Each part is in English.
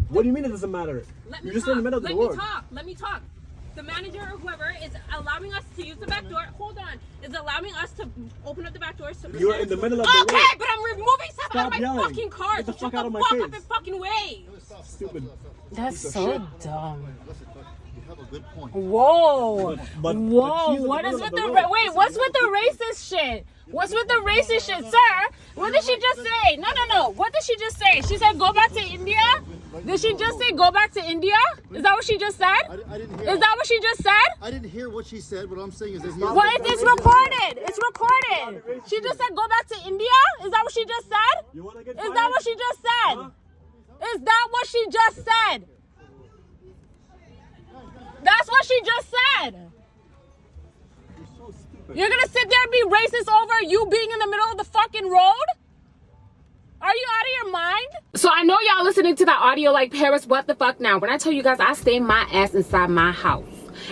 What do you mean it doesn't matter? You're just in the middle of the door. Let me talk. The manager or whoever is allowing us to use the back door. Hold on. Is allowing us to open up the back door. So you're in the middle of the road. Okay, but I'm removing stuff out of my fucking car. Get the fuck out of my face. face. Up the fucking way. Stupid. That's so dumb. You have a good point. Whoa. But whoa. What is with the wait? What's with the racist shit? What's with the racist shit, sir? What did she just say? No. What did she just say? She said go back to India? Did she just say go back to India? Is that what she just said? I didn't hear. Is that what she just said? I didn't hear what she said. What I'm saying is this. Well, it's recorded. It's recorded. She just said go back to India? Is that what she just said? Is that what she just said? Is that what she just said? That's what she just said. You're gonna sit there and be racist over you being in the middle of the fucking road? Are you out of your mind? So I know y'all listening to that audio like, Paris, what the fuck now? When I tell you guys, I stay my ass inside my house.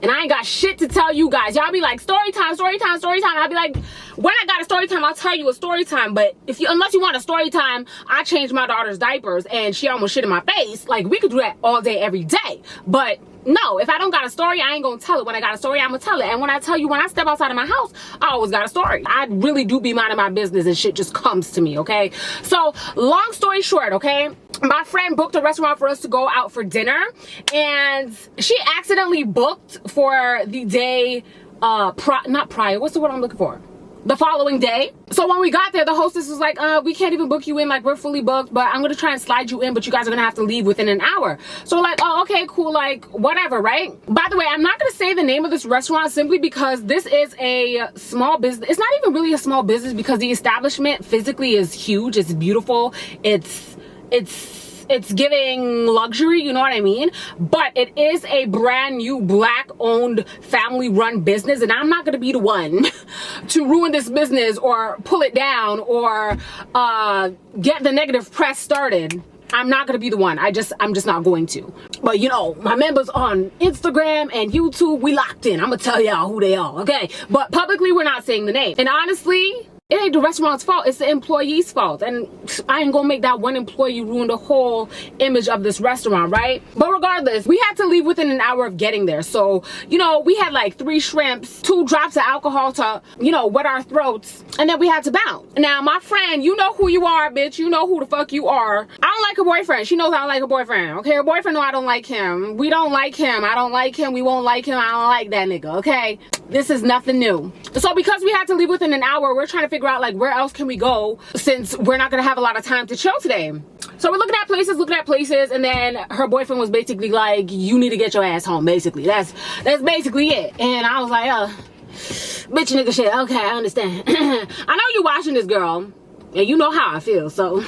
And I ain't got shit to tell you guys. Y'all be like, story time. I'll be like, when I got a story time, I'll tell you a story time. But unless you want a story time, I changed my daughter's diapers and she almost shit in my face. Like, we could do that all day, every day. But no, if I don't got a story, I ain't gonna tell it. When I got a story, I'm gonna tell it. And when I tell you, when I step outside of my house, I always got a story. I really do be minding my business and shit just comes to me, okay? So, long story short, okay? My friend booked a restaurant for us to go out for dinner. And she accidentally booked for the day, not prior, what's the word I'm looking for? The following day. So when we got there, the hostess was like, we can't even book you in, like we're fully booked, but I'm gonna try and slide you in, but you guys are gonna have to leave within an hour. So we're like, oh, okay, cool, like whatever, right? By the way, I'm not gonna say the name of this restaurant simply because this is a small business. It's not even really a small business because the establishment physically is huge. It's beautiful. It's giving luxury, you know what I mean? But it is a brand new black owned family run business, and I'm not gonna be the one to ruin this business or pull it down or get the negative press started. I'm not gonna be the one. I'm just not going to. But you know, my members on Instagram and YouTube, we locked in. I'm gonna tell y'all who they are, okay? But publicly, we're not saying the name. And honestly, it ain't the restaurant's fault, it's the employee's fault. And I ain't gonna make that one employee ruin the whole image of this restaurant, right? But regardless, we had to leave within an hour of getting there. So, you know, we had like 3 shrimps, 2 drops of alcohol to, you know, wet our throats. And then we had to bounce. Now, my friend, you know who you are, bitch. You know who the fuck you are. I don't like her boyfriend. She knows I don't like her boyfriend, okay? Her boyfriend know I don't like him. We don't like him. I don't like him. We won't like him. I don't like that nigga, okay? This is nothing new. So because we had to leave within an hour, we're trying to figure out like where else can we go since we're not gonna have a lot of time to chill today. So we're looking at places, and then her boyfriend was basically like, you need to get your ass home, basically. That's basically it. And I was like, bitch nigga shit, okay, I understand. I know you watching this, girl, and you know how I feel, so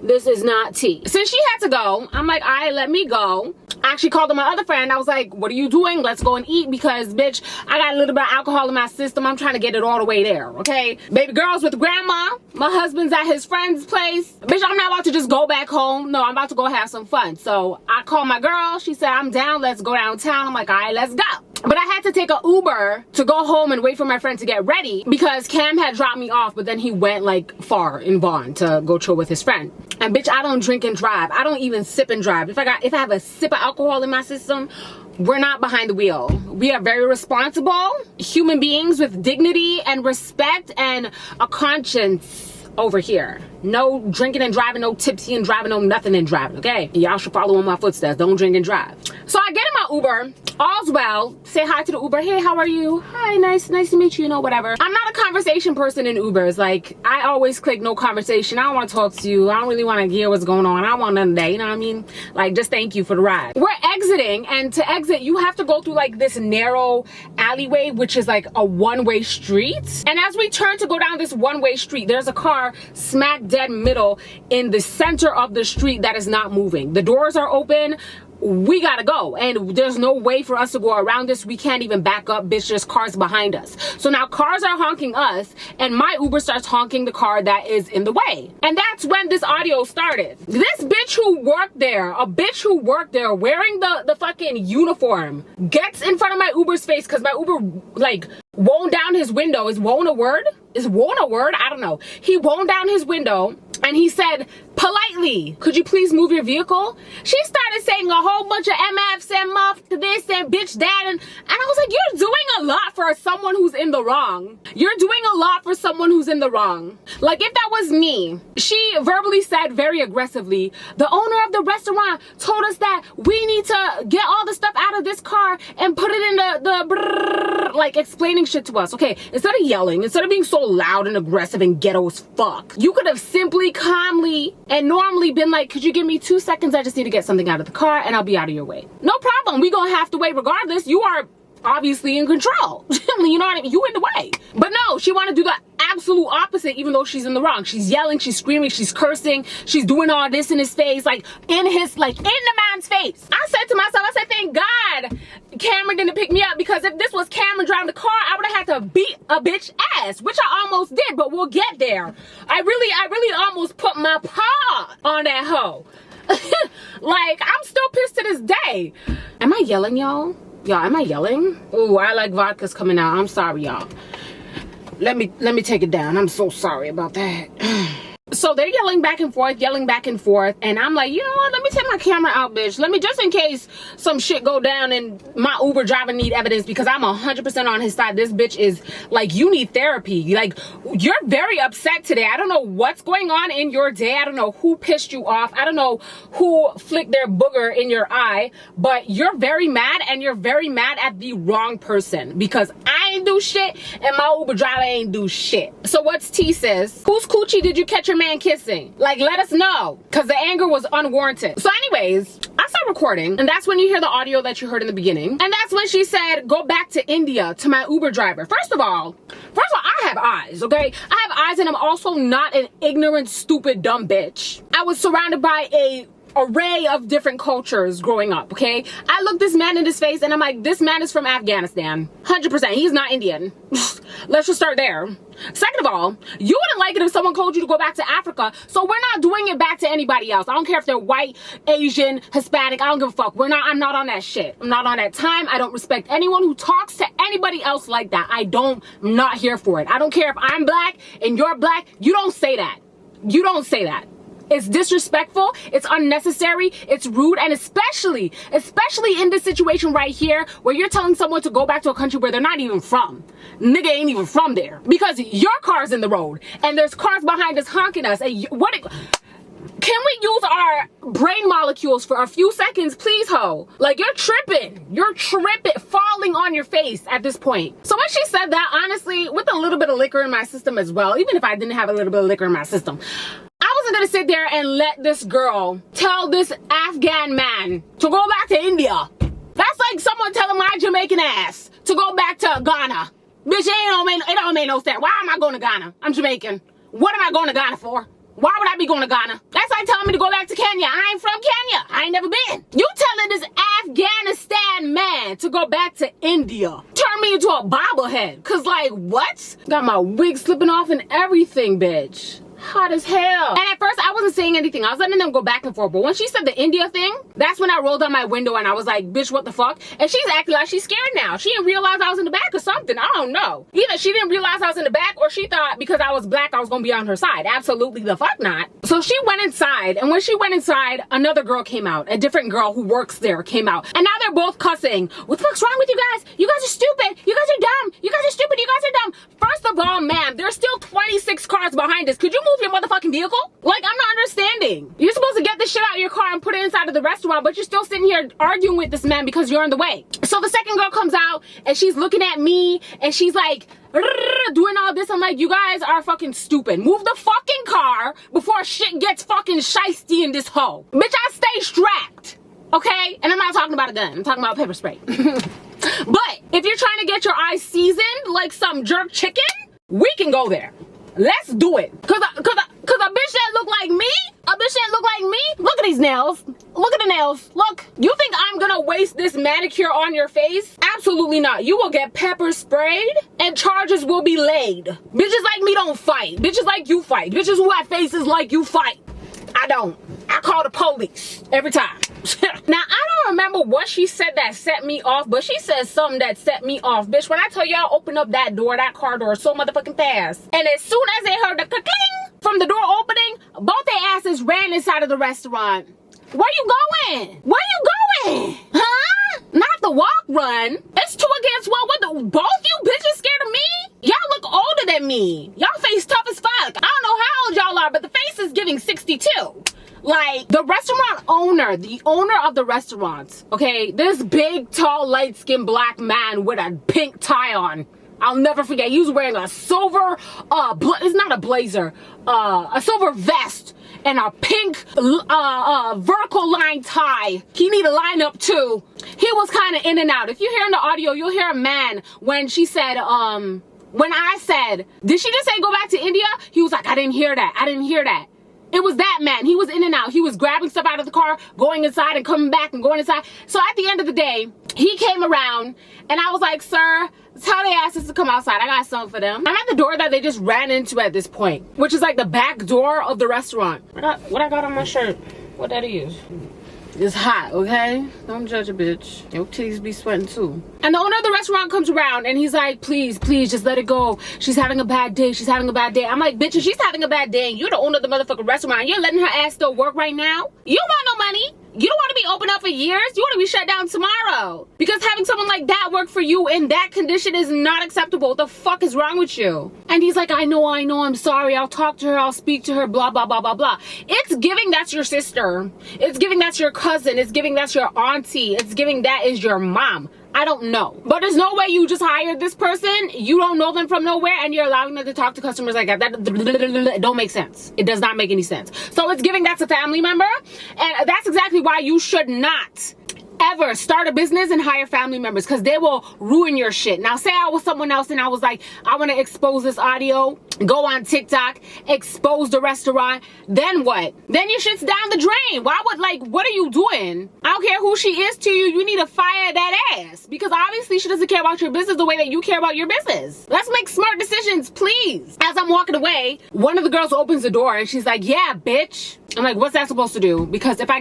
this is not tea. Since she had to go, I'm like, all right, let me go. I actually called my other friend. I was like, what are you doing? Let's go and eat because, bitch, I got a little bit of alcohol in my system. I'm trying to get it all the way there, okay? Baby girl's with grandma. My husband's at his friend's place. Bitch, I'm not about to just go back home. No, I'm about to go have some fun. So I called my girl. She said, I'm down. Let's go downtown. I'm like, all right, let's go. But I had to take an Uber to go home and wait for my friend to get ready because Cam had dropped me off, but then he went like far in Vaughn to go chill with his friend. And bitch, I don't drink and drive. I don't even sip and drive. If I have a sip of alcohol in my system, we're not behind the wheel. We are very responsible human beings with dignity and respect and a conscience over here. No drinking and driving, no tipsy and driving, no nothing and driving, okay? Y'all should follow in my footsteps. Don't drink and drive. So I get in my Uber. All's well. Say hi to the Uber. Hey, how are you? Hi, nice to meet you, you know, whatever. I'm not a conversation person in Ubers. Like, I always click no conversation. I don't want to talk to you. I don't really want to hear what's going on. I don't want none of that, you know what I mean? Like, just thank you for the ride. We're exiting, and to exit, you have to go through like this narrow alleyway, which is like a one-way street. And as we turn to go down this one-way street, there's a car smack dead middle in the center of the street that is not moving. The doors are open. We gotta go, and there's no way for us to go around this. We can't even back up, bitch. There's cars behind us. So now cars are honking us, and my Uber starts honking the car that is in the way. And that's when this audio started. This bitch who worked there, a bitch who worked there wearing the fucking uniform, gets in front of my Uber's face because my Uber like wound down his window. Is wound a word? Is wound a word? I don't know. He wound down his window and he said, politely, could you please move your vehicle? She started saying a whole bunch of MFs and muff to this and bitch that. And I was like, you're doing a lot for someone who's in the wrong. You're doing a lot for someone who's in the wrong. Like, if that was me, she verbally said very aggressively, the owner of the restaurant told us that we need to get all the stuff out of this car and put it in like explaining shit to us. Okay, instead of yelling, instead of being so loud and aggressive and ghetto as fuck, you could have simply calmly and normally been like, could you give me 2 seconds? I just need to get something out of the car and I'll be out of your way. No problem. We gonna have to wait regardless. You are obviously in control. You know what I mean? You in the way. But no, she want to do the absolute opposite, even though she's in the wrong. She's yelling, she's screaming, she's cursing, she's doing all this in his face, like in the man's face. I said to myself, I said, thank God Cameron didn't pick me up, because if this was Cameron driving the car, I would have had to beat a bitch ass, which I almost did, but we'll get there. I really almost put my paw on that hoe. Like, I'm still pissed to this day. Am I yelling, y'all? Y'all, am I yelling? Oh, I like vodka's coming out. I'm sorry, y'all. Let me take it down. I'm so sorry about that. So they're yelling back and forth, and I'm like, you know what, let me take my camera out, bitch. Let me, just in case some shit go down and my Uber driver need evidence, because I'm 100% on his side. This bitch is like, you need therapy. Like, you're very upset today. I don't know what's going on in your day. I don't know who pissed you off. I don't know who flicked their booger in your eye, but you're very mad, and you're very mad at the wrong person, because I ain't do shit and my Uber driver ain't do shit. So what's T says? Whose coochie did you catch your man kissing? Like, let us know, because the anger was unwarranted. So anyways, I start recording, and that's when you hear the audio that you heard in the beginning, and that's when she said, go back to India to my Uber driver. First of all, I have eyes, okay? I have eyes, and I'm also not an ignorant, stupid, dumb bitch. I was surrounded by a array of different cultures growing up, okay? I looked this man in his face and I'm like, this man is from Afghanistan. 100%. He's not Indian. Let's just start there. Second of all, you wouldn't like it if someone told you to go back to Africa, so we're not doing it back to anybody else. I don't care if they're white, Asian, Hispanic, I don't give a fuck. I'm not on that shit. I'm not on that time. I don't respect anyone who talks to anybody else like that. I'm not here for it. I don't care if I'm black and you're black. You don't say that. You don't say that. It's disrespectful, it's unnecessary, it's rude, and especially in this situation right here where you're telling someone to go back to a country where they're not even from. Nigga ain't even from there. Because your car's in the road and there's cars behind us honking us. And can we use our brain molecules for a few seconds, please, ho? Like, you're tripping, falling on your face at this point. So when she said that, honestly, with a little bit of liquor in my system as well, even if I didn't have a little bit of liquor in my system, I wasn't gonna sit there and let this girl tell this Afghan man to go back to India. That's like someone telling my Jamaican ass to go back to Ghana. Bitch, it don't make no sense. Why am I going to Ghana? I'm Jamaican. What am I going to Ghana for? Why would I be going to Ghana? That's like telling me to go back to Kenya. I ain't from Kenya. I ain't never been. You telling this Afghanistan man to go back to India. Turn me into a bobblehead. Cause like, what? Got my wig slipping off and everything, bitch. Hot as hell. And at first I wasn't saying anything. I was letting them go back and forth. But when she said the India thing, that's when I rolled down my window and I was like, bitch, what the fuck? And she's acting like she's scared now. She didn't realize I was in the back or something. I don't know. Either she didn't realize I was in the back, or she thought because I was black I was gonna be on her side. Absolutely the fuck not. So she went inside, and when she went inside, another girl came out. A different girl who works there came out. And now they're both cussing. What the fuck's wrong with you guys? You guys are stupid. You guys are dumb. You guys are stupid. You guys are dumb. First of all, ma'am, there's still 26 cars behind us. Could you move your motherfucking vehicle? Like, I'm not understanding. You're supposed to get this shit out of your car and put it inside of the restaurant, but you're still sitting here arguing with this man because you're in the way. So the second girl comes out and she's looking at me and she's like doing all this. I'm like, you guys are fucking stupid. Move the fucking car before shit gets fucking shiesty in this hole. Bitch, I stay strapped. Okay? And I'm not talking about a gun. I'm talking about pepper spray. But if you're trying to get your eyes seasoned like some jerk chicken, we can go there. Let's do it. Cause a bitch that look like me, look at these nails. Look at the nails. Look, you think I'm gonna waste this manicure on your face? Absolutely not. You will get pepper sprayed and charges will be laid. Bitches like me don't fight. Bitches like you fight. Bitches who have faces like you fight. I don't. I call the police every time. Now, I don't remember what she said that set me off, but she said something that set me off. Bitch, when I tell y'all open up that door, that car door so motherfucking fast. And as soon as they heard the cling from the door opening, both their asses ran inside of the restaurant. Where you going? Where you going? Huh? Not the walk run. It's 2 against 1. What the? Both you bitches scared of me? Y'all look older than me. Y'all face tough as fuck. I don't know how old y'all are, but the face is giving 62. Like, the restaurant owner, the owner of the restaurant, okay, this big, tall, light-skinned black man with a pink tie on. I'll never forget. He was wearing a silver, it's not a blazer, a silver vest and a pink, vertical line tie. He need a line up too. He was kind of in and out. If you hear in the audio, you'll hear a man when she said, when I said, did she just say go back to India? He was like, I didn't hear that. I didn't hear that. It was that man. He was in and out. He was grabbing stuff out of the car, going inside and coming back and going inside. So at the end of the day, he came around and I was like, sir, tell their asses to come outside. I got something for them. I'm at the door that they just ran into at this point, which is like the back door of the restaurant. What I got on my shirt? What that is? It's hot, okay? Don't judge a bitch. Your titties be sweating too. And the owner of the restaurant comes around and he's like, please, please, just let it go. She's having a bad day. She's having a bad day. I'm like, bitch, if she's having a bad day and you're the owner of the motherfucking restaurant and you're letting her ass still work right now, you don't want no money. You don't want to be open up for years. You want to be shut down tomorrow. Because having someone like that work for you in that condition is not acceptable. What the fuck is wrong with you? And he's like, I know, I'm sorry. I'll talk to her. I'll speak to her, blah, blah, blah, blah, blah. It's giving that's your sister. It's giving that's your cousin. It's giving that's your auntie. It's giving that is your mom. I don't know. But there's no way you just hired this person. You don't know them from nowhere and you're allowing them to talk to customers like that. That don't make sense. It does not make any sense. So it's giving that's a family member. And that's exactly why you should not ever start a business and hire family members, because they will ruin your shit. Now say I was someone else and I was like, I want to expose this audio, go on TikTok, expose the restaurant, then what? Then your shit's down the drain. Why would, like, what are you doing? I don't care who she is to you, you need to fire that ass, because obviously she doesn't care about your business the way that you care about your business. Let's make smart decisions, please. As I'm walking away, one of the girls opens the door and she's like, yeah, bitch. I'm like, what's that supposed to do? Because if I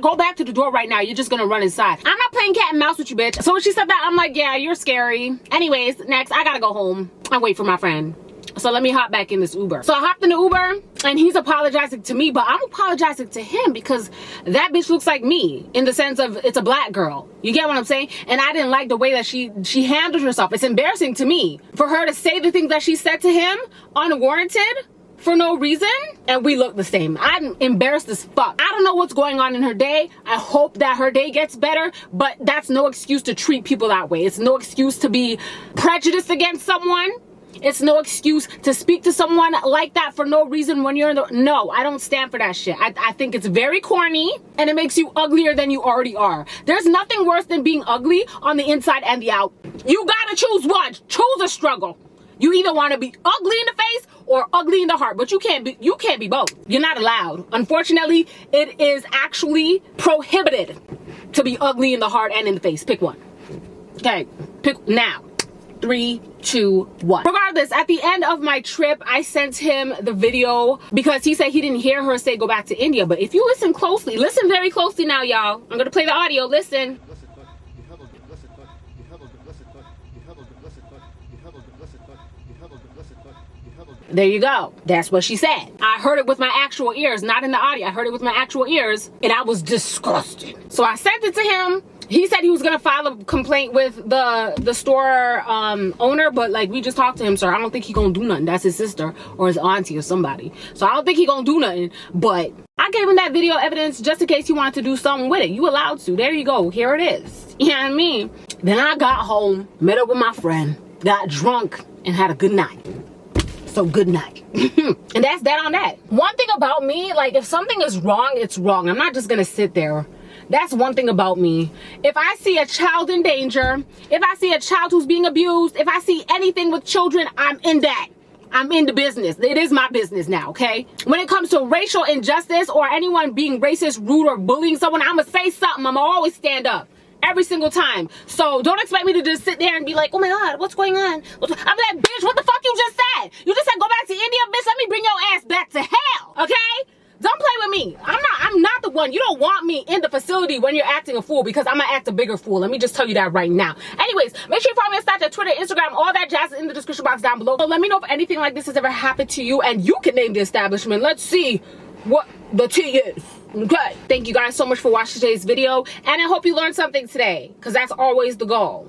go back to the door right now, you're just gonna run inside. I'm not playing cat and mouse with you, bitch. So when she said that, I'm like, yeah, you're scary. Anyways, next, I gotta go home. I wait for my friend. So let me hop back in this Uber. So I hopped in the Uber and he's apologizing to me, but I'm apologizing to him because that bitch looks like me in the sense of it's a black girl. You get what I'm saying? And I didn't like the way that she handled herself. It's embarrassing to me for her to say the things that she said to him unwarranted for no reason, and we look the same. I'm embarrassed as fuck. I don't know what's going on in her day. I hope that her day gets better, but that's no excuse to treat people that way. It's no excuse to be prejudiced against someone. It's no excuse to speak to someone like that for no reason when you're in the... No, I don't stand for that shit. I think it's very corny and it makes you uglier than you already are. There's nothing worse than being ugly on the inside and the out. You gotta choose one. Choose a struggle. You either want to be ugly in the face or ugly in the heart, but you can't be both. You're not allowed. Unfortunately, it is actually prohibited to be ugly in the heart and in the face. Pick one. Okay, pick now. 3, 2, 1. Regardless, at the end of my trip, I sent him the video because he said he didn't hear her say go back to India. But if you listen closely, listen very closely now, y'all. I'm gonna play the audio. Listen. There you go. That's what she said. I heard it with my actual ears, not in the audio. I heard it with my actual ears, and I was disgusted. So I sent it to him. He said he was gonna file a complaint with the store owner, but like we just talked to him, sir. I don't think he gonna do nothing. That's his sister or his auntie or somebody. So I don't think he gonna do nothing. But I gave him that video evidence just in case he wanted to do something with it. You allowed to. There you go. Here it is. You know what I mean? Then I got home, met up with my friend, got drunk, and had a good night. So good night. And that's that on that. One thing about me, like if something is wrong, it's wrong. I'm not just gonna sit there. That's one thing about me. If I see a child in danger, if I see a child who's being abused, if I see anything with children, I'm in that. I'm in the business. It is my business now, okay? When it comes to racial injustice or anyone being racist, rude, or bullying someone, I'm gonna say something. I'm gonna always stand up. Every single time. So don't expect me to just sit there and be like, oh my God, what's going on? I'm like, bitch, what the fuck you just said? You just said go back to India, bitch. Let me bring your ass back to hell, okay? Don't play with me. I'm not the one. You don't want me in the facility when you're acting a fool, because I'm gonna act a bigger fool. Let me just tell you that right now. Anyways, make sure you follow me on Snapchat, Twitter, Instagram, all that jazz is in the description box down below. So let me know if anything like this has ever happened to you, and you can name the establishment. Let's see what the tea is. Okay. Thank you guys so much for watching today's video, and I hope you learned something today, because that's always the goal.